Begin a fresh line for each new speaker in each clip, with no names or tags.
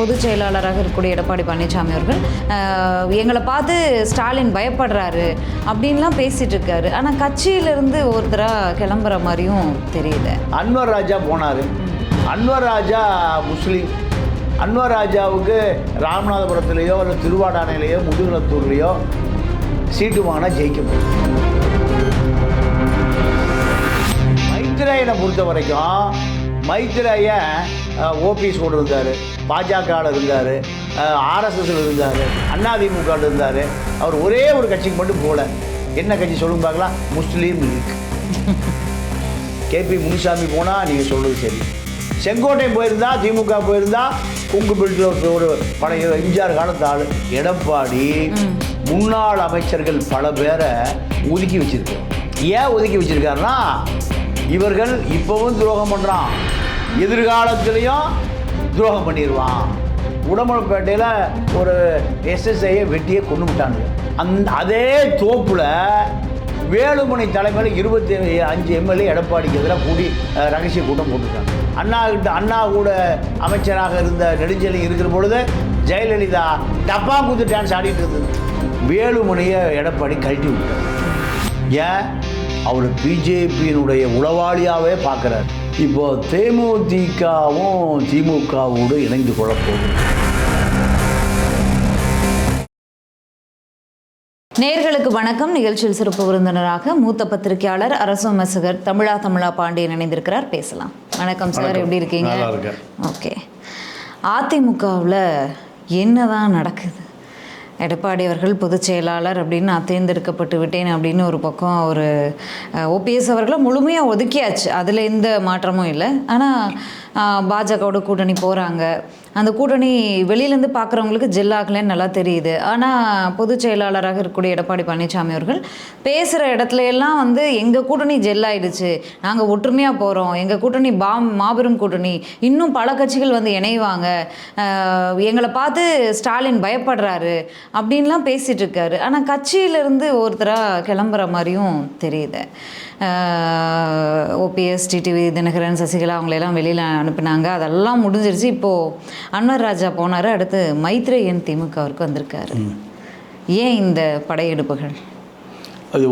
பொதுச் செயலாளராக இருக்கக்கூடிய எடப்பாடி பழனிசாமி அவர்கள் எங்களை பார்த்து ஸ்டாலின் பயப்படுறாரு அப்படின்லாம் பேசிட்டு இருக்காரு. ஆனால் கட்சியிலிருந்து ஒருத்தராக கிளம்புற மாதிரியும் தெரியுது.
அன்வர் ராஜா போனார். அன்வர் ராஜா முஸ்லீம். அன்வர் ராஜாவுக்கு ராமநாதபுரத்துலேயோ இல்லை திருவாடானையிலையோ முதுகுளத்தூர்லேயோ சீட்டு வாங்கினா ஜெயிக்க முடியும். மைத்ரேயனை பொறுத்த வரைக்கும் மைத்ரேயன் ஓபிஎஸ் கூட இருந்தார், பாஜகவில் இருந்தார், ஆர்எஸ்எஸ்ல இருந்தார், அதிமுகவில் இருந்தார். அவர் ஒரே ஒரு கட்சிக்கு மட்டும் போகல. என்ன கட்சி சொல்லுங்க பார்க்கலாம்? முஸ்லீம் லீக். கேபி முனிசாமி போனால் நீங்கள் சொல்கிறது சரி. செங்கோட்டை போயிருந்தா, திமுக போயிருந்தா, கொங்கு பெல்ட்டில் ஒரு பழைய எம்ஜிஆர் காலத்து ஆள். எடப்பாடி முன்னாள் அமைச்சர்கள் பல பேரை ஒதுக்கி வச்சிருக்காரு. ஏன் ஒதுக்கி வச்சிருக்காருன்னா, இவர்கள் இப்போவும் துரோகம் பண்ணுறான், எதிர்காலத்திலையும் துரோகம் பண்ணிடுவான். உடம்புப்பேட்டையில் ஒரு எஸ்எஸ்ஐயை வெட்டியே கொண்டு விட்டானுங்க. அதே தோப்பில் வேலுமணி தலைமையில் 25 எம்எல்ஏ எடப்பாடிக்கு எதிராக கூடி ரகசிய கூட்டம் போட்டுருக்காங்க. அண்ணா கூட அமைச்சராக இருந்த நெடுஞ்செலி இருக்கிற பொழுது ஜெயலலிதா டப்பா குத்து டான்ஸ் ஆடிட்டு இருந்தது. வேலுமணியை எடப்பாடி கழட்டி விட்டார். ஏன்? அவர் பிஜேபியினுடைய உளவாளியாகவே பார்க்குறார். இப்போ தேமுதிகவும் திமுகவோடு இணைந்து கொள்ளப்போகுது.
நேயர்களுக்கு வணக்கம். நிகழ்ச்சியில் சிறப்பு விருந்தினராக மூத்த பத்திரிகையாளர் அரசு விமர்சகர் தமிழா பாண்டியன் இணைந்திருக்கிறார். பேசலாம். வணக்கம் சார், எப்படி இருக்கீங்க? ஓகே. அதிமுகவில் என்னதான் நடக்குது? எடப்பாடி அவர்கள் பொதுச் செயலாளர் அப்படின்னு நான் தேர்ந்தெடுக்கப்பட்டு விட்டேன் அப்படின்னு ஒரு பக்கம் ஒரு ஓபிஎஸ் அவர்களை முழுமையாக ஒதுக்கியாச்சு, அதில் எந்த மாற்றமும் இல்லை. ஆனால் பாஜகவோட கூட்டணி போகிறாங்க. அந்த கூட்டணி வெளியிலேருந்து பார்க்குறவங்களுக்கு ஜெல்லாகலன்னு நல்லா தெரியுது. ஆனால் பொதுச் செயலாளராக இருக்கக்கூடிய எடப்பாடி பழனிசாமி அவர்கள் பேசுகிற இடத்துல எல்லாம் வந்து எங்கள் கூட்டணி ஜெல்லாயிடுச்சு, நாங்கள் ஒற்றுமையாக போகிறோம், எங்கள் கூட்டணி மாபெரும் கூட்டணி, இன்னும் பல கட்சிகள் வந்து இணைவாங்க, எங்களை பார்த்து ஸ்டாலின் பயப்படுறாரு அப்படின்லாம் பேசிகிட்டு இருக்காரு. ஆனால் கட்சியிலிருந்து ஒருத்தராக கிளம்புற மாதிரியும் தெரியுது. ஓபிஎஸ், டிடிவி தினகரன், சசிகலா அவங்களெல்லாம் வெளியில் அனுப்புனாங்க. அதெல்லாம் முடிஞ்சிருச்சு. இப்போது அன்வர் ராஜா போனார். அடுத்து மைத்ரேயன் திமுகவிற்கு வந்திருக்காரு. ஏன் இந்த படையெடுப்புகள்?
அது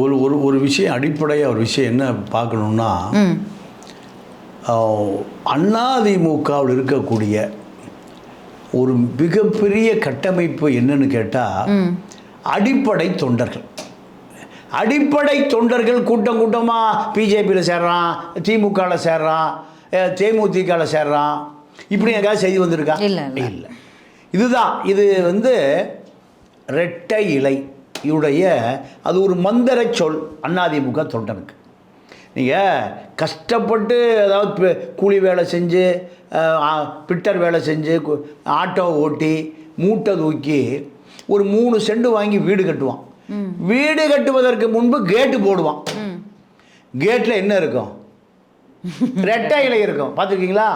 ஒரு விஷயம், அடிப்படையாக ஒரு விஷயம் என்ன பார்க்கணுன்னா, அதிமுகவில் இருக்கக்கூடிய ஒரு மிகப்பெரிய கட்டமைப்பு என்னன்னு கேட்டால், அடிப்படை தொண்டர்கள். அடிப்படை தொண்டர்கள் கூட்டம் கூட்டமாக பிஜேபியில் சேர்றான், திமுகவில் சேர்றான், தேமுதிகவில் சேர்றான். இப்படி எங்காவது செய்தி வந்திருக்கா? இல்லை. இதுதான் இது வந்து ரெட்டை இலை இவருடைய அது ஒரு மந்திர சொல் அதிமுக தொண்டனுக்கு. நீங்கள் கஷ்டப்பட்டு அதாவது கூலி வேலை செஞ்சு, பிட்டர் வேலை செஞ்சு, ஆட்டோ ஓட்டி, மூட்டை தூக்கி ஒரு 3 செண்டு வாங்கி வீடு கட்டுவான். வீடு கட்டுவதற்கு முன்பு கேட்டு போடுவான். கேட்டில் என்ன இருக்கும்? ரெட்டை இலை இருக்கும். பார்த்துருக்கீங்களா?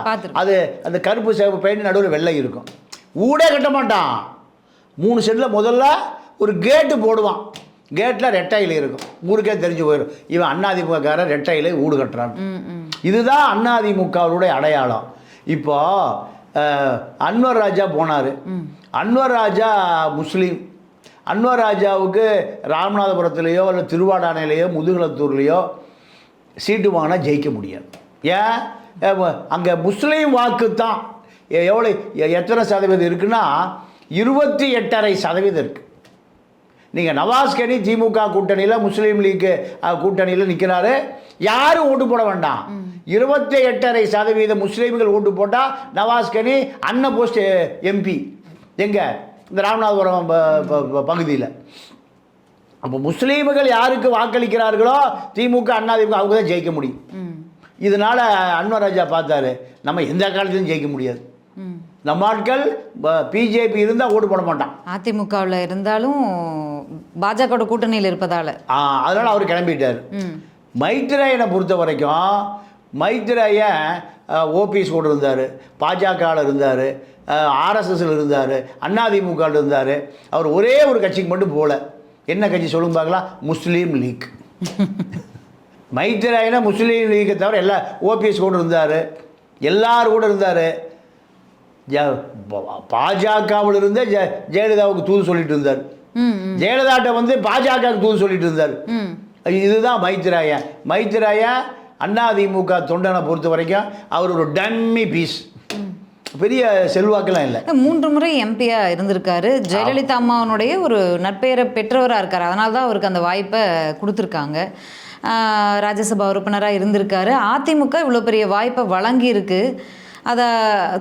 அது அந்த கருப்பு சிவப்பு பெயிண்ட் நடுவில் வெள்ளை இருக்கும். ஊடே கட்ட மாட்டான். 3 செண்டில் முதல்ல ஒரு கேட்டு போடுவான். கேட்டில் ரெட்டை இலை இருக்கும். ஊருக்கே தெரிஞ்சு போயிடும், இவன் அதிமுகக்காரன் ரெட்டை இலை ஊடு கட்டுறான். இதுதான் அதிமுகவுடைய அடையாளம். இப்போ அன்வர் ராஜா போனார். அன்வர் ராஜா முஸ்லீம். அன்வர் ராஜாவுக்கு ராமநாதபுரத்துலேயோ இல்லை திருவாடானையிலையோ முதுகுளத்தூர்லேயோ சீட்டு வாங்கினா ஜெயிக்க முடியாது. ஏன்? அங்கே முஸ்லீம் வாக்கு தான் எத்தனை சதவீதம் இருக்குன்னா 28.5% இருக்குது. நீங்கள் நவாஸ்கனி திமுக கூட்டணியில் முஸ்லீம் லீக்கு கூட்டணியில் நிற்கிறாரு, யாரும் ஓட்டு போட வேண்டாம். 28.5% முஸ்லீம்கள் ஓட்டு போட்டால் நவாஸ்கனி அன்ன போஸ்ட் எம்பி எங்கே? இந்த ராமநாதபுரம் பகுதியில். அப்போ முஸ்லீம்கள் யாருக்கு வாக்களிக்கிறார்களோ திமுக அதிமுக அவங்க தான் ஜெயிக்க முடியும். இதனால் அன்வர் ராஜா பார்த்தாரு, நம்ம எந்த காலத்திலும் ஜெயிக்க முடியாது. நம்ம ஆட்கள் பிஜேபி இருந்தால் ஓட்டு போட மாட்டான்.
அதிமுகவில் இருந்தாலும் பாஜக கூட்டணியில் இருப்பதால்
அதனால் அவர் கிளம்பிட்டார். மைத்ரேயனை பொறுத்த வரைக்கும் மைத்ரேயன் ஓபிஎஸ் கூட இருந்தார், பாஜகவில் இருந்தார், ஆர்எஸ்எஸ்ல இருந்தார், அதிமுகவில் இருந்தார். அவர் ஒரே ஒரு கட்சிக்கு மட்டும் போகல. என்ன கட்சி சொல்லுங்க பார்க்கலாம்? முஸ்லீம் லீக். மைத்ரேயனை முஸ்லீம் லீக்கை தவிர எல்லா ஓபிஎஸ் கூட இருந்தார், எல்லாரும் கூட இருந்தார். பாஜகவில் இருந்தே ஜெயலலிதாவுக்கு தூது சொல்லிட்டு இருந்தார். ஜெயலலிதாட்ட வந்து பாஜகவுக்கு தூது சொல்லிட்டு இருந்தார். இதுதான் மைத்ராயா அதிமுக தொண்டனை பொறுத்த வரைக்கும் அவர் ஒரு டம்மி பீஸ். பெரிய செல்வாக்கெல்லாம் இல்லை.
3 முறை எம்பியா இருந்திருக்காரு. ஜெயலலிதா அம்மாவனுடைய ஒரு நற்பெயரை பெற்றவராக இருக்கார். அதனால தான் அவருக்கு அந்த வாய்ப்பை கொடுத்துருக்காங்க. ராஜ்யசபா உறுப்பினராக இருந்திருக்காரு. அதிமுக இவ்வளோ பெரிய வாய்ப்பை வழங்கியிருக்கு, அதை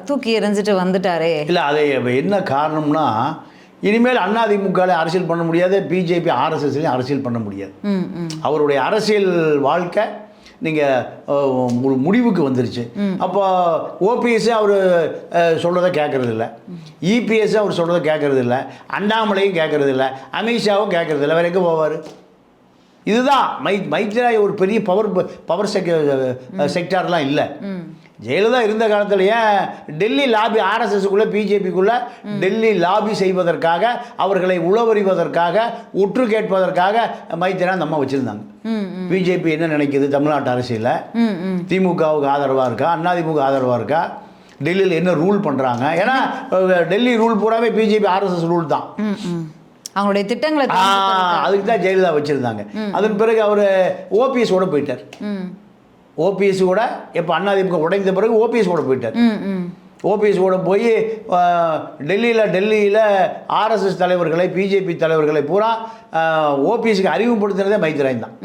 தூக்கி எறிஞ்சிட்டு வந்துட்டாரே.
இல்லை, அது என்ன காரணம்னா, இனிமேல் அதிமுகவில் அரசியல் பண்ண முடியாது, பிஜேபி ஆர்எஸ்எஸ்லையும் அரசியல் பண்ண முடியாது. அவருடைய அரசியல் வாழ்க்கை நீங்கள் ஒரு முடிவுக்கு வந்துருச்சு. அப்போ ஓபிஎஸ்ஸே அவர் சொல்கிறத கேட்குறது இல்லை, இபிஎஸ்ஸே அவர் சொல்கிறத கேட்குறது இல்லை, அண்ணாமலையும் கேட்குறது இல்லை, அமித்ஷாவும் கேட்குறது இல்லை. வேறு எங்கே போவார்? இதுதான் மைத்ராய் ஒரு பெரிய பவர் செக்டார்லாம் இல்லை. ஜெயலலிதா இருந்த காலத்திலேயே டெல்லி லாபி, ஆர்எஸ்எஸ்க்குள்ளே பிஜேபிக்குள்ளே டெல்லி லாபி செய்வதற்காக, அவர்களை உளவறிவதற்காக, உற்று கேட்பதற்காக மைத்ரா நம்ம வச்சுருந்தாங்க. பிஜேபி என்ன நினைக்கிது தமிழ்நாட்டு அரசியலில், திமுகவுக்கு ஆதரவாக இருக்கா, அதிமுக ஆதரவாக இருக்கா, டெல்லியில் என்ன ரூல் பண்ணுறாங்க? ஏன்னா டெல்லி ரூல் பூராவே பிஜேபி ஆர்எஸ்எஸ் ரூல் தான்.
அவங்களுடைய திட்டங்களை
அதுக்கு தான் ஜெயலலிதா வச்சுருந்தாங்க. அதன் பிறகு அவர் ஓபிஎஸோட போயிட்டார். ஓபிஎஸ் கூட இப்போ அதிமுக உடைந்த பிறகு ஓபிஎஸ் கூட போயிட்டார். ஓபிஎஸ் கூட போய் டெல்லியில் ஆர்எஸ்எஸ் தலைவர்களை, பிஜேபி தலைவர்களை பூரா ஓபிஎஸ்க்கு அறிமுகப்படுத்துறதே மைத்ராய் தான்.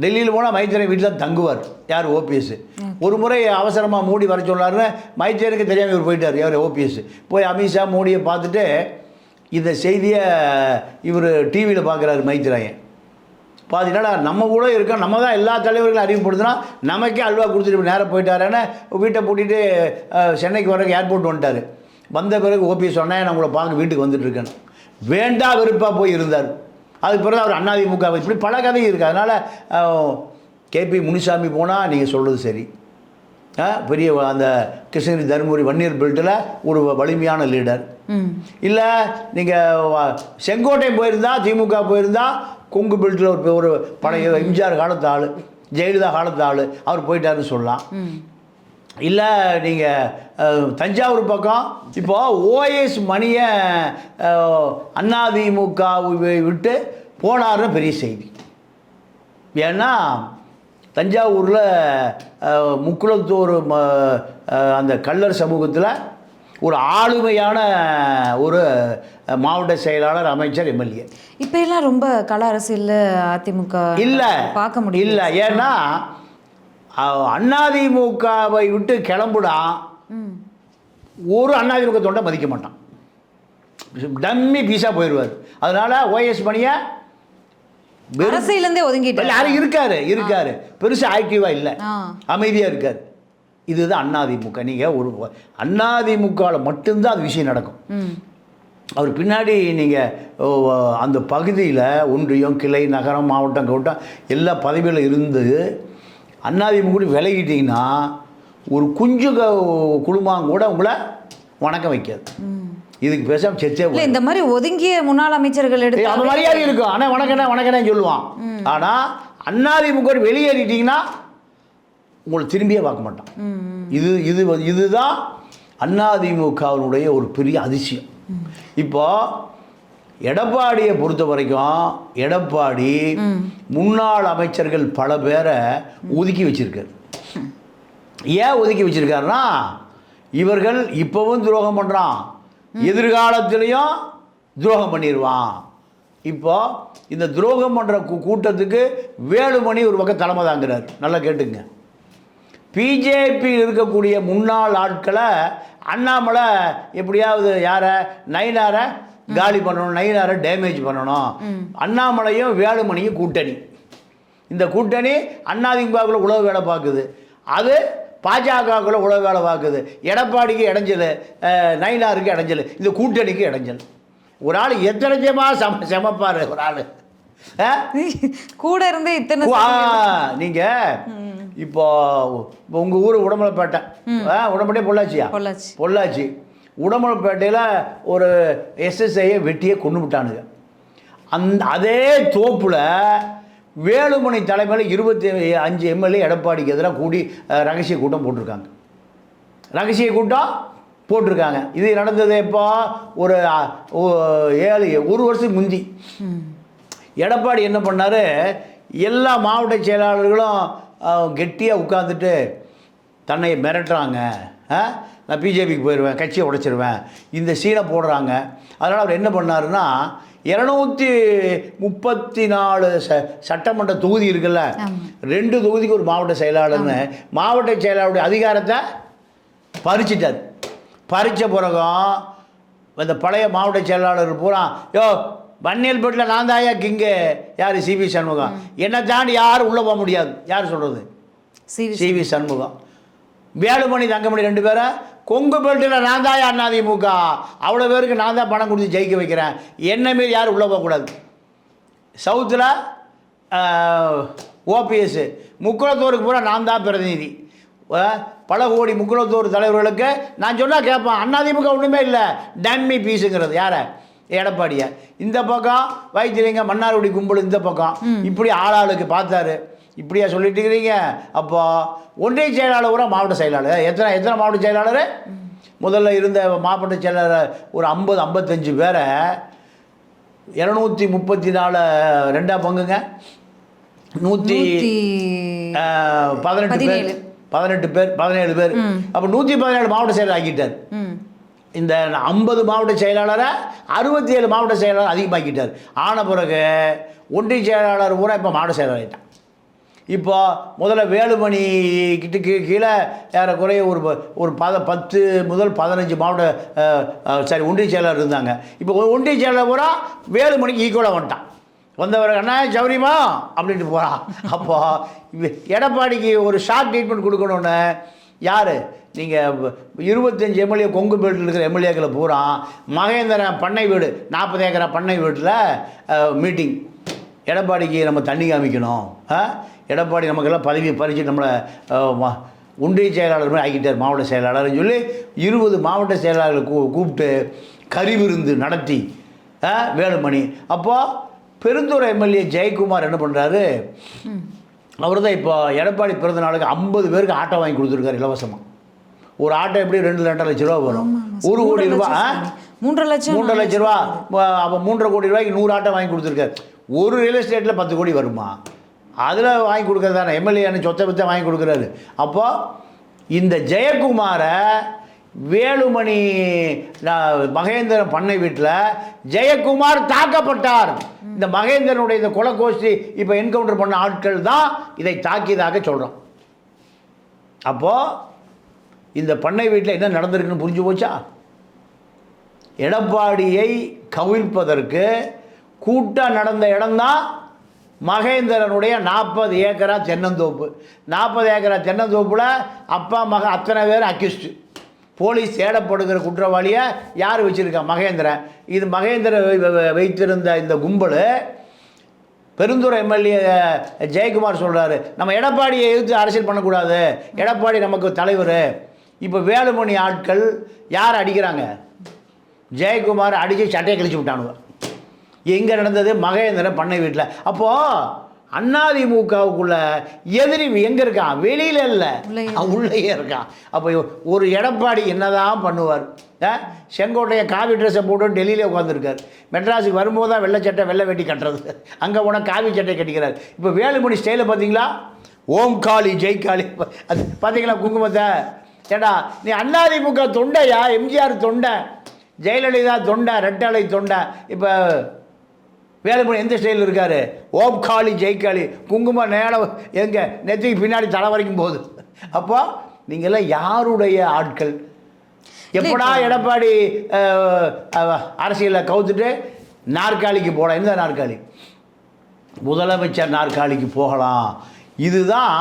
டெல்லியில் போனால் மைத்ராய் வீட்டில் தான் தங்குவார். யார்? ஓபிஎஸ். ஒரு முறை அவசரமாக மோடி வர சொன்னார்னு மைத்ராய்க்கு தெரியாமல் இவர் போயிட்டார். யார்? ஓபிஎஸ். போய் அமித்ஷா மோடியை பார்த்துட்டு இந்த செய்தியை இவர் டிவியில் பார்க்குறாரு மைத்ராயன். பார்த்தீங்கன்னா நம்ம கூட இருக்கோம், நம்ம தான் எல்லா தலைவர்களும் அறிமுகப்படுத்தினா நமக்கே அல்வா கொடுத்துட்டு நேராக போயிட்டாருன்னு வீட்டை பூட்டிட்டு சென்னைக்கு வர ஏர்போர்ட் வந்துட்டார். வந்த பிறகு ஓபிஎஸ் சொன்னேன், நான் உங்களை பார்க்க வீட்டுக்கு வந்துட்டுருக்கேன். வேண்டா வெறுப்பாக போய் இருந்தார். அதுக்கு பிறகு அவர் அதிமுக இப்படி பல கதை இருக்குது. அதனால் கேபி முனிசாமி போனால் நீங்கள் சொல்கிறது சரி, பெரிய அந்த கிருஷ்ணகிரி தருமபுரி வன்னியர் பெல்ட்டில் ஒரு வலிமையான லீடர். இல்லை நீங்கள் செங்கோட்டை போயிருந்தா, திமுக போயிருந்தா, கொங்கு பெல்ட்டில் ஒரு பழைய எம்ஜிஆர் காலத்து ஆள், ஜெயலலிதா காலத்து ஆள், அவர் போயிட்டாருன்னு சொல்லலாம். இல்லை நீங்கள் தஞ்சாவூர் பக்கம் இப்போது ஓஎஸ் மணியை அதிமுகவை விட்டு போனார்னு பெரிய செய்தி. ஏன்னா தஞ்சாவூரில் முக்குளத்தூர் அந்த கள்ளர் சமூகத்தில் ஒரு ஆளுமையான ஒரு மாவட்ட செயலாளர், அமைச்சர், எம்எல்ஏ.
இப்போ எல்லாம் ரொம்ப கள அரசியலில் அதிமுக
இல்லை
பார்க்க முடியல.
இல்லை, ஏன்னா அதிமுகவை விட்டு கிளம்புடா ஒரு அதிமுக தொண்டை மதிக்க மாட்டான், டம்மி பீஸாக போயிடுவார். அதனால் ஓஎஸ் மணியை
அரசியலேருந்தே ஒதுங்கிட்டு
யாரும் இருக்காரு பெருசாக ஆக்டிவாக இல்லை, அமைதியாக இருக்கார். இதுதான் அதிமுக. நீங்கள் ஒரு அதிமுகவில் மட்டும்தான் அது விஷயம் நடக்கும். அவர் பின்னாடி நீங்கள் அந்த பகுதியில் ஒன்றியம், கிளை, நகரம், மாவட்டம், கவட்டம் எல்லா பதவியில் இருந்து அதிமுக விலகிட்டிங்கன்னா ஒரு குஞ்சு குழுமாங்க கூட உங்களை வணக்கம் வைக்காது. இதுக்கு பேசாமல் செச்சே
இல்லை. இந்த மாதிரி ஒதுங்கிய முன்னாள் அமைச்சர்கள் எடுத்து
அந்த மரியாதை இருக்கும். ஆனால் வணக்கண்ணே சொல்லுவான். ஆனால் அதிமுக வெளியேறிட்டிங்கன்னா உங்களை திரும்பியே பார்க்க மாட்டான். இதுதான் அதிமுகவினுடைய ஒரு பெரிய அதிசயம். இப்போ எடப்பாடியை பொறுத்த வரைக்கும் எடப்பாடி முன்னாள் அமைச்சர்கள் பல பேரை ஒதுக்கி வச்சிருக்காரு. ஏன் ஒதுக்கி வச்சிருக்காருன்னா, இவர்கள் இப்போவும் துரோகம் பண்ணுறான், எதிர்காலத்திலையும் துரோகம் பண்ணிடுவான். இப்போ இந்த துரோகம் பண்ணுற கூட்டத்துக்கு வேலுமணி ஒரு பக்கம் தலைமை தாங்கிறார். நல்லா கேட்டுங்க. பிஜேபி இருக்கக்கூடிய முன்னாள் ஆட்களை அண்ணாமலை எப்படியாவது யாரை, நயினாரை காலி பண்ணணும், நயினாரை டேமேஜ் பண்ணணும். அண்ணாமலையும் வேலுமணியும் கூட்டணி. இந்த கூட்டணி அதிமுகவில் உளவு வேலை பார்க்குது, அது பாஜகவுக்குள்ள உளவு வேலை பார்க்குது. எடப்பாடிக்கு இடைஞ்சல், நயினாருக்கு இடைஞ்சல், இந்த கூட்டணிக்கு இடைஞ்சல். ஒரு ஆள் எத்தனைஜமாக சமைப்பார். ஒரு ஆள்
கூட இருந்து இத்தனை.
நீங்கள் இப்போ உங்கள் ஊர் உடமலைப்பேட்டை, உடம்பேட்டை பொள்ளாச்சி உடமலைப்பேட்டையில் ஒரு எஸ்எஸ்ஐயை வெட்டியே கொண்டு விட்டானுங்க. அதே தோப்பில் வேலுமணி தலைமையில் 25 எம்எல்ஏ எடப்பாடிக்கு எதிராக கூடி ரகசிய கூட்டம் போட்டிருக்காங்க. ரகசிய கூட்டம் போட்டிருக்காங்க. இது நடந்தது எப்போ? ஒரு 1 வருஷத்துக்கு முந்தி. எடப்பாடி என்ன பண்ணார், எல்லா மாவட்ட செயலாளர்களும் கெட்டியாக உட்காந்துட்டு தன்னை மிரட்டுறாங்க, நான் பிஜேபிக்கு போயிடுவேன், கட்சியை உடைச்சிருவேன், இந்த சீனை போடுறாங்க. அதனால் அவர் என்ன பண்ணாருன்னா 234 சட்டமன்ற தொகுதி இருக்குல்ல, 2 தொகுதிக்கு ஒரு மாவட்ட செயலாளர்னு மாவட்ட செயலாளருடைய அதிகாரத்தை பறிச்சிட்டார். பறித்த பிறகும் இந்த பழைய மாவட்ட செயலாளர் பூரா, யோ வன்னியல்பேட்டில் நான் தாயா கிங்கு, யார் சிவி சண்முகம், என்னை தாண்டி யாரும் உள்ளே போக முடியாது. யார் சொல்கிறது? சிவி சண்முகம். வேலுமணி தங்கமணி 2 பேரும், கொங்கு பெல்ட்டில் நான் தாயா அதிமுக, அவ்வளோ பேருக்கு நான் தான் பணம் கொடுத்து ஜெயிக்க வைக்கிறேன், என்ன மாரி யாரும் உள்ளே போகக்கூடாது. சவுத்தில் ஓபிஎஸ், முக்குளத்தூருக்கு பூரா நான் தான் பிரதிநிதி, பல கோடி முக்குளத்தூர் தலைவர்களுக்கு நான் சொன்னால் கேட்பான், அதிமுக ஒன்றுமே இல்லை, டம்மி பீஸுங்கிறது யாரை? எடப்பாடியை. இந்த பக்கம் வைத்திலிங்க மன்னார்குடி கும்பல், இந்த பக்கம் இப்படி ஆளாளுக்கு பார்த்தாரு. இப்படியா சொல்லிட்டு இருக்கிறீங்க? அப்போ ஒன்றிய செயலாளர் கூட மாவட்ட செயலாளர், எத்தனை மாவட்ட செயலாளர்? முதல்ல இருந்த மாவட்ட செயலாளர் ஒரு 50-55 பேரை 234 2 பங்குங்க, 118 பேர் 17 பேர். அப்போ 117 மாவட்ட செயலாளர் ஆக்கிட்டார். இந்த 50 மாவட்ட செயலாளரை 67 மாவட்ட செயலாளர் அதிகமாக்கிட்டார். ஆன பிறகு ஒன்றிய செயலாளர் பூரா இப்போ மாவட்ட செயலாளர் ஆகிட்டான். இப்போ முதல்ல வேலுமணி கிட்டக்கு கீழே ஏறக்குறைய ஒரு 10 முதல் 15 மாவட்ட ஒன்றிய செயலாளர் இருந்தாங்க. இப்போ ஒன்றிய செயலாளர் பூரா வேலுமணிக்கு ஈக்குவலாக வந்துட்டான். வந்தவர் அண்ணா சௌரியமா அப்படின்ட்டு போகிறான். அப்போ எடப்பாடிக்கு ஒரு ஷார்ட் ட்ரீட்மெண்ட் கொடுக்கணுன்னு யார்? நீங்கள் 25 எம்எல்ஏ கொங்கு பெல்ட்டில் இருக்கிற எம்எல்ஏக்களை பூரா மகேந்திரன் பண்ணை வீடு 40 ஏக்கரா பண்ணை வீட்டில் மீட்டிங். எடப்பாடிக்கு நம்ம தண்ணி காமிக்கணும், எடப்பாடி நமக்கெல்லாம் பதவி பறித்து நம்மளை ஒன்றிய செயலாளர் மாதிரி ஆக்கிட்டார், மாவட்ட செயலாளர்னு சொல்லி 20 மாவட்ட செயலாளர்களை கூப்பிட்டு கறி விருந்து நடத்தி வேலுமணி. அப்போது பெருந்துறை எம்எல்ஏ ஜெயக்குமார் என்ன பண்ணுறாரு, அவர் தான் இப்போ எடப்பாடி பிறந்த நாளுக்கு 50 பேருக்கு ஆட்டோ வாங்கி கொடுத்துருக்காரு இலவசமாக. ஒரு ஆட்டோ எப்படி 2-2.5 லட்ச ரூபா வரும், 1 கோடி ரூபா, 3.5 லட்ச ரூபா. அப்போ 3.5 கோடி ரூபாய்க்கு 100 ஆட்டோ வாங்கி கொடுத்துருக்காரு. ஒரு ரியல் எஸ்டேட்டில் 10 கோடி வருமா? அதில் வாங்கி கொடுக்குறது தானே, எம்எல்ஏன்னு சொத்தை பற்றி வாங்கி கொடுக்குறாரு. அப்போது இந்த ஜெயக்குமாரை வேலுமணி மகேந்திரன் பண்ணை வீட்டில் ஜெயக்குமார் தாக்கப்பட்டார். இந்த மகேந்திரனுடைய இந்த கொலைகோஷ்டி இப்போ என்கவுண்டர் பண்ண ஆட்கள் தான் இதை தாக்கியதாக சொல்கிறோம். அப்போது இந்த பண்ணை வீட்டில் என்ன நடந்திருக்குன்னு புரிஞ்சு போச்சா? எடப்பாடியை கவிழ்ப்பதற்கு கூட்டம் நடந்த இடம்தான் மகேந்திரனுடைய 40 ஏக்கரா தென்னந்தோப்பு. 40 ஏக்கரா தென்னந்தோப்பில் அப்பா மக அத்தனை பேர் அக்யூஸ்டு. போலீஸ் தேடப்படுகிற குற்றவாளியை யார் வச்சுருக்கா? மகேந்திரன். இது மகேந்திரன் வைத்திருந்த இந்த கும்பல் பெருந்துறை எம்எல்ஏ ஜெயக்குமார் சொல்கிறாரு, நம்ம எடப்பாடியை எதிர்த்து அரசியல் பண்ணக்கூடாது, எடப்பாடி நமக்கு தலைவர். இப்போ வேலுமணி ஆட்கள் யார் அடிக்கிறாங்க? ஜெயக்குமார் அடித்து சட்டையை கழிச்சு விட்டானுங்க. எங்கே நடந்தது? மகேந்திரன் பண்ணை வீட்டில். அப்போது அதிமுகவுக்குள்ள எதிரி எங்கே இருக்கான்? வெளியில் இல்லை, உள்ளேயே இருக்கான். அப்போ ஒரு எடப்பாடி என்னதான் பண்ணுவார்? செங்கோட்டையை காவி ட்ரெஸ்ஸை போட்டு டெல்லியிலே உட்காந்துருக்கார். மெட்ராஸுக்கு வரும்போது தான் வெள்ளை சட்டை வெள்ளை வெட்டி கட்டுறது, அங்கே போனால் காவி சட்டை கட்டிக்கிறார். இப்போ வேலுமணி ஸ்டைலை பார்த்தீங்களா? ஓம் காளி ஜெய் காளி, அது பார்த்தீங்களா குங்குமத்தை? ஏடா நீ அதிமுக தொண்டையா? எம்ஜிஆர் தொண்டை, ஜெயலலிதா தொண்டை, ரெட்டலை தொண்டை. இப்போ வேலுமணி எந்த ஸ்டைலில் இருக்கார்? ஓம் காளி ஜெய் காளி, குங்குமம் நேரம் எங்கே நெத்திக்கு பின்னாடி தலை வரைக்கும் போகுது. அப்போ நீங்கள்லாம் யாருடைய ஆட்கள்? எப்படா எடப்பாடி அரசியலில் கவுத்துட்டு நாற்காலிக்கு போகலாம்? எந்த நாற்காலி? முதலமைச்சர் நாற்காலிக்கு போகலாம். இதுதான்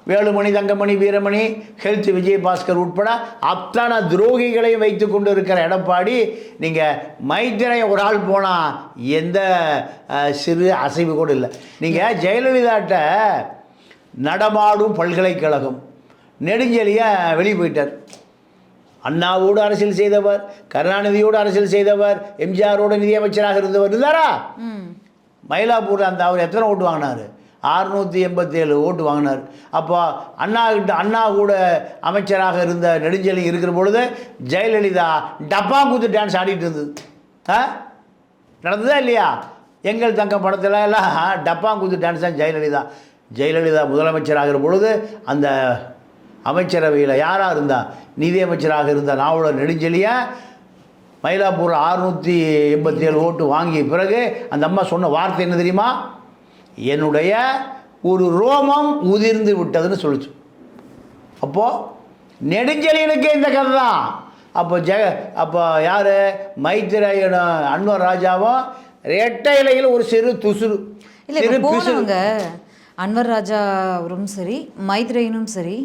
வேலுமணி, தங்கமணி, வீரமணி, ஹெல்த் விஜயபாஸ்கர் உட்பட அத்தனை துரோகிகளையும் வைத்து கொண்டு இருக்கிற எடப்பாடி, நீங்கள் மைத்திரை ஒரு ஆள் போனால் எந்த சிறு அசைவு கூட இல்லை. நீங்கள் ஜெயலலிதாட்ட நடமாடும் பல்கலைக்கழகம் நெடுஞ்செழியை வெளியே போயிட்டார். அண்ணாவோடு அரசியல் செய்தவர், கருணாநிதியோடு அரசியல் செய்தவர், எம்ஜிஆரோட நிதியமைச்சராக இருந்தவர் இருந்தாரா? மயிலாப்பூரில் அந்த அவர் எத்தனை ஓட்டு வாங்கினார்? 687 ஓட்டு வாங்கினார். அப்போ அண்ணா கூட அமைச்சராக இருந்த நெடுஞ்செழியன் இருக்கிற பொழுது ஜெயலலிதா டப்பாங்குத்து டான்ஸ் ஆடிட்டு இருந்தது. நடந்ததா இல்லையா? எங்கள் தங்கம் படத்தில் எல்லாம் டப்பாங்குத்து டான்ஸ் தான் ஜெயலலிதா முதலமைச்சராகிற பொழுது அந்த அமைச்சரவையில் யாராக இருந்தா, நிதி அமைச்சராக இருந்த நாவலர் நெடுஞ்செழியன் மயிலாப்பூர் 687 ஓட்டு வாங்கிய பிறகு அந்த அம்மா சொன்ன வார்த்தை என்ன தெரியுமா? என்னுடைய ஒரு ரோமம் உதிர்ந்து விட்டதுன்னு சொல்லிச்சு. அப்போது நெடுஞ்செழியனுக்கு இந்த கதை தான். அப்போ யார் மைத்ரேயன் அன்வர் ராஜாவும் ரெட்டை இலையில் ஒரு சிறு துசுறு
இல்லை. அன்வர் ராஜா அவரும் சரி, மைத்ரேயனும் சரி,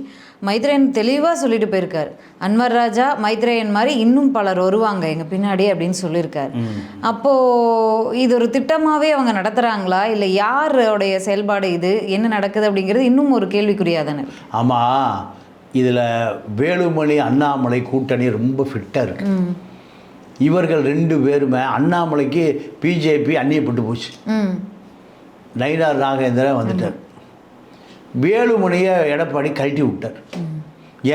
மைத்ரேயன் தெளிவாக சொல்லிட்டு போயிருக்கார். அன்வர் ராஜா மைத்ரேயன் மாதிரி இன்னும் பலர் வருவாங்க எங்கள் பின்னாடி அப்படின்னு சொல்லியிருக்கார். அப்போது இது ஒரு திட்டமாகவே அவங்க நடத்துகிறாங்களா, இல்லை யாருடைய செயல்பாடு இது, என்ன நடக்குது அப்படிங்கிறது இன்னும் ஒரு கேள்விக்குறியாக தானே?
ஆமாம், இதில் வேலுமணி அண்ணாமலை கூட்டணி ரொம்ப ஃபிட்டாக இருக்கு. இவர்கள் 2 பேருமே அண்ணாமலைக்கு பிஜேபி அந்நியப்பட்டு போச்சு. நயினார் நாகேந்திரன் வந்துட்டார். வேலுமணியை எடப்பாடி கழட்டி விட்டார்.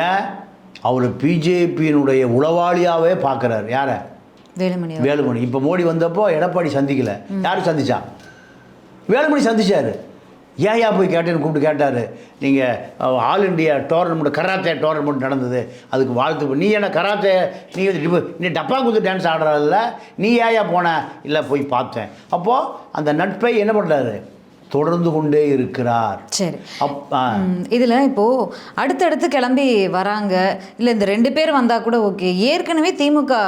ஏன்? அவர் பிஜேபியினுடைய உளவாளியாகவே பார்க்குறாரு. யாரை? வேலுமணி. இப்போ மோடி வந்தப்போ எடப்பாடி சந்திக்கலை. யார் சந்திச்சா? வேலுமணி சந்திச்சார். ஏயா போய் கேட்டேன்னு கூப்பிட்டு கேட்டார். நீங்கள் all India tournament karate tournament நடந்தது, அதுக்கு வாழ்த்து. நீ என்ன கராத்தே நீ டப்பாங்குத்து டான்ஸ் ஆடுறதில்ல, நீ ஏயா போன? இல்லை போய் பார்த்தேன். அப்போது அந்த நட்பை என்ன பண்ணுறாரு? தொடர்ந்து கொண்டே இருக்கிறார்.
சரி, இதில் இப்போது அடுத்தடுத்து கிளம்பி வராங்க. இல்லை இந்த 2 பேர் வந்தால் கூட ஓகே. ஏற்கனவே திமுக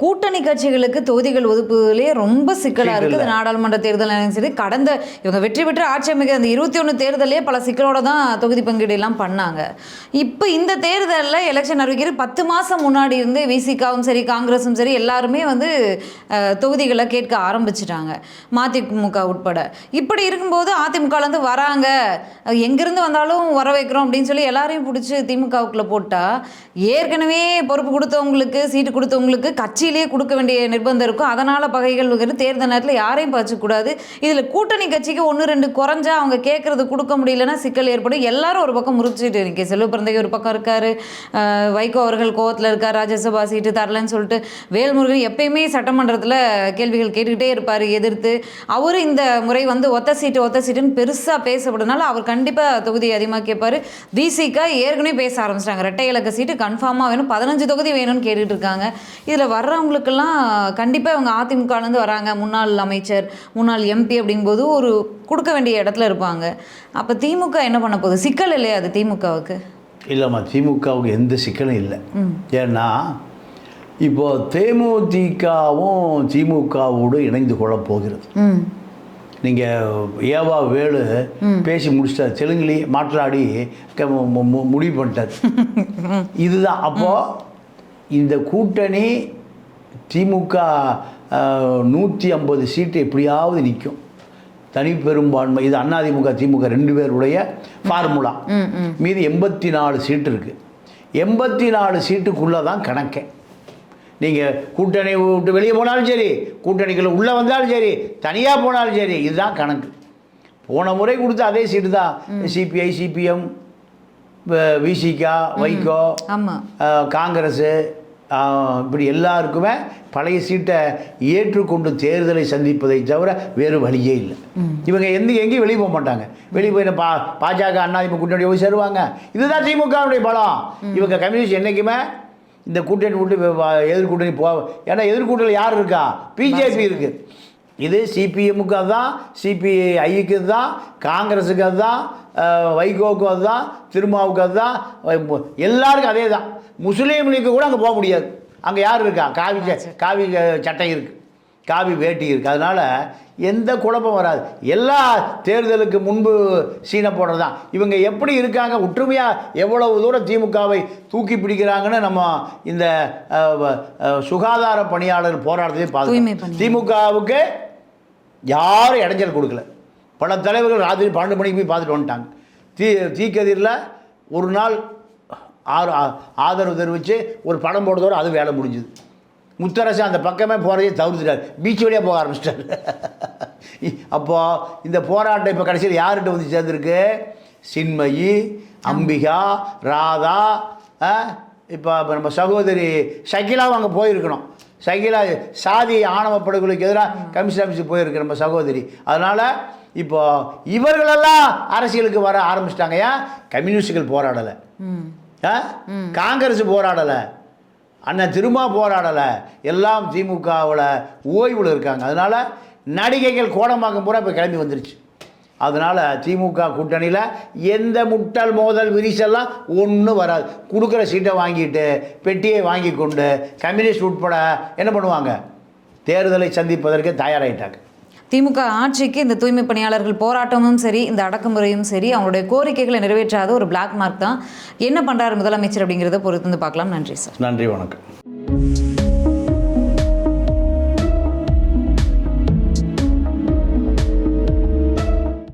கூட்டணி கட்சிகளுக்கு தொகுதிகள் ஒதுக்குவதிலே ரொம்ப சிக்கலாக இருக்குது. நாடாளுமன்ற தேர்தல் சரி, கடந்த இவங்க வெற்றி பெற்று ஆட்சி அமைக்க அந்த 21 தேர்தலே பல சிக்கலோட தான் தொகுதி பங்கீடுலாம் பண்ணாங்க. இப்போ இந்த தேர்தலில் எலெக்ஷன் அறிவிக்கிற 10 மாதம் முன்னாடி இருந்து விசிகாவும் சரி, காங்கிரஸும் சரி, எல்லாருமே தொகுதிகளை கேட்க ஆரம்பிச்சிட்டாங்க, மதிமுக உட்பட. இப்படி இருக்கும்போது அதிமுகலேருந்து வராங்க, எங்கேருந்து வந்தாலும் வர வைக்கிறோம் அப்படின்னு சொல்லி எல்லாரையும் பிடிச்சி திமுகவுக்குள்ளே போட்டால், ஏற்கனவே பொறுப்பு கொடுத்தவங்களுக்கு, சீட்டு கொடுத்தவங்களுக்கு கட்சியிலேயே கொடுக்க வேண்டிய நிர்பந்தம் இருக்கும். அதனால் பகைகள் தேர்தல் நேரத்தில் யாரையும் பச்சக்கூடாது. இதில் கூட்டணி கட்சிக்கு 1-2 குறைஞ்சா அவங்க கேட்குறது கொடுக்க முடியலன்னா சிக்கல் ஏற்படும். எல்லாரும் ஒரு பக்கம் முறிச்சிட்டு இருக்கு. செல்வ பிறந்தகை ஒரு பக்கம் இருக்கார், வைகோ அவர்கள் கோவத்தில் இருக்கார், ராஜ்யசபா சீட்டு தரலன்னு சொல்லிட்டு. வேல்முருகன் எப்பயுமே சட்டமன்றத்தில் கேள்விகள் கேட்டுக்கிட்டே இருப்பார் எதிர்த்து. அவர் இந்த முறை ஒத்த சீட்டுன்னு பெருசாக பேசப்படுறதுனால அவர் கண்டிப்பாக தொகுதி அதிகமாக கேட்பார். விசிக ஏற்கனவே பேச ஆரம்பிச்சிட்டாங்க, ரெட்டை இலக்க சீட்டு கன்ஃபார்மாக வேணும், 15 தொகுதி வேணும்னு கேட்டுட்டு இருக்காங்க. இதில் வர்றவங்களுக்கெல்லாம் கண்டிப்பாக இவங்க அதிமுகலேருந்து வராங்க, முன்னாள் அமைச்சர், முன்னாள் எம்பி அப்படிங்கும்போது ஒரு கொடுக்க வேண்டிய இடத்துல இருப்பாங்க. அப்போ திமுக என்ன பண்ண போகுது? சிக்கல் இல்லையா அது திமுகவுக்கு?
இல்லைம்மா, திமுகவுக்கு எந்த சிக்கலும் இல்லை. ஏன்னா இப்போது தேமுதிகவும் திமுகவோடு இணைந்து கொள்ள போகிறது. நீங்கள் ஏவா வேலு பேசி முடிச்சிட்டார், தெலுங்குலேயே மாற்றாடி முடிவு பண்ணிட்டார். இதுதான். அப்போது இந்த கூட்டணி திமுக 150 சீட்டு எப்படியாவது நிற்கும், தனி பெரும்பான்மை. இது அதிமுக திமுக 2 பேருடைய ஃபார்முலா. மீதி 84 சீட்டு இருக்குது. 84 சீட்டுக்குள்ளே தான் கணக்கே. நீங்கள் கூட்டணி விட்டு வெளியே போனாலும் சரி, கூட்டணிக்குள்ளே உள்ளே வந்தாலும் சரி, தனியாக போனாலும் சரி, இதுதான் கணக்கு. போன முறை கொடுத்த அதே சீட்டு தான். சிபிஐ, சிபிஎம், விசிகா, வைகோ, காங்கிரஸு, இப்படி எல்லாருக்குமே பழைய சீட்டை ஏற்றுக்கொண்டு தேர்தலை சந்திப்பதை தவிர வேறு வழியே இல்லை. இவங்க எங்கேயும் வெளியே போக மாட்டாங்க. வெளியே போய் பாஜக அதிமுக கூட்டணி போய் சேருவாங்க. இதுதான் திமுகவுடைய பலம். இவங்க கம்யூனிஸ்ட் என்றைக்குமே இந்த கூட்டணி விட்டு எதிர்கூட்டணி ஏன்னா எதிர்கூட்டணி யார் இருக்கா? பிஜேபி இருக்குது. இது சிபிஎம்முக்கு அதுதான், சிபிஐக்கு அதுதான், காங்கிரஸுக்கு அதுதான், வைகோவுக்கு அதுதான், திருமாவுக்கு அதுதான், எல்லாருக்கும் அதே தான். முஸ்லீம் லீக்கு கூட அங்கே போக முடியாது. அங்கே யார் இருக்கா? காவி சட்டை இருக்குது, காவி வேட்டி இருக்குது. அதனால் எந்த குழப்பம் வராது. எல்லா தேர்தலுக்கு முன்பு சீனை போடுறது தான். இவங்க எப்படி இருக்காங்க, ஒற்றுமையாக எவ்வளவு தூரம் திமுகவை தூக்கி பிடிக்கிறாங்கன்னு நம்ம இந்த சுகாதார பணியாளர் போராட்டத்தையும் பார்த்து திமுகவுக்கு யாரும் இடைஞ்சல் கொடுக்கல. பல தலைவர்கள் ராத்திரி 12 மணிக்கு போய் பார்த்துட்டு வந்துட்டாங்க. தீக்கதிரில் ஒரு நாள் ஆதரவு தெரிவித்து ஒரு படம் போடுறதோடு அது வேலை முடிஞ்சுது. முத்தரசு அந்த பக்கமே போகிறதே தவிர்த்துட்டார், பீச் வழியாக போக ஆரம்பிச்சிட்டார். அப்போ இந்த போராட்டம் இப்போ கடைசியில் யார்கிட்ட வந்து சேர்ந்துருக்கு? சின்மயி, அம்பிகா, ராதா, இப்போ நம்ம சகோதரி ஷகிலாவும் அங்கே போயிருக்கணும். ஷகிலா சாதி ஆணவ படுகொலைக்கு எதிராக கமிஷன் ஆஃபீஸுக்கு போயிருக்கு நம்ம சகோதரி. அதனால் இப்போ இவர்களெல்லாம் அரசியலுக்கு வர ஆரம்பிச்சிட்டாங்க. ஏன்? கம்யூனிஸ்டுகள் போராடலை, காங்கிரஸ் போராடலை, அண்ணன் திருமா போராடலை, எல்லாம் திமுகவில் ஓய்வில் இருக்காங்க. அதனால் நடிகைகள் கோடம்பாக்கம் பூரா இப்போ கிளம்பி வந்துருச்சு. அதனால் திமுக கூட்டணியில் எந்த முட்டல் மோதல் விரிசெல்லாம் ஒன்றும் வராது. கொடுக்குற சீட்டை வாங்கிட்டு பெட்டியை வாங்கி கொண்டு கம்யூனிஸ்ட் உட்பட என்ன பண்ணுவாங்க? தேர்தலை சந்திப்பதற்கு தயாராகிட்டாங்க.
திமுக ஆட்சிக்கு இந்த தூய்மை பணியாளர்கள் போராட்டமும் சரி, இந்த அடக்குமுறையும் சரி, அவங்களுடைய கோரிக்கைகளை நிறைவேற்றாத ஒரு பிளாக் மார்க் தான். என்ன பண்ணுறாரு முதலமைச்சர் அப்படிங்கிறத பொறுத்து வந்து பார்க்கலாம். நன்றி சார்.
நன்றி, வணக்கம்.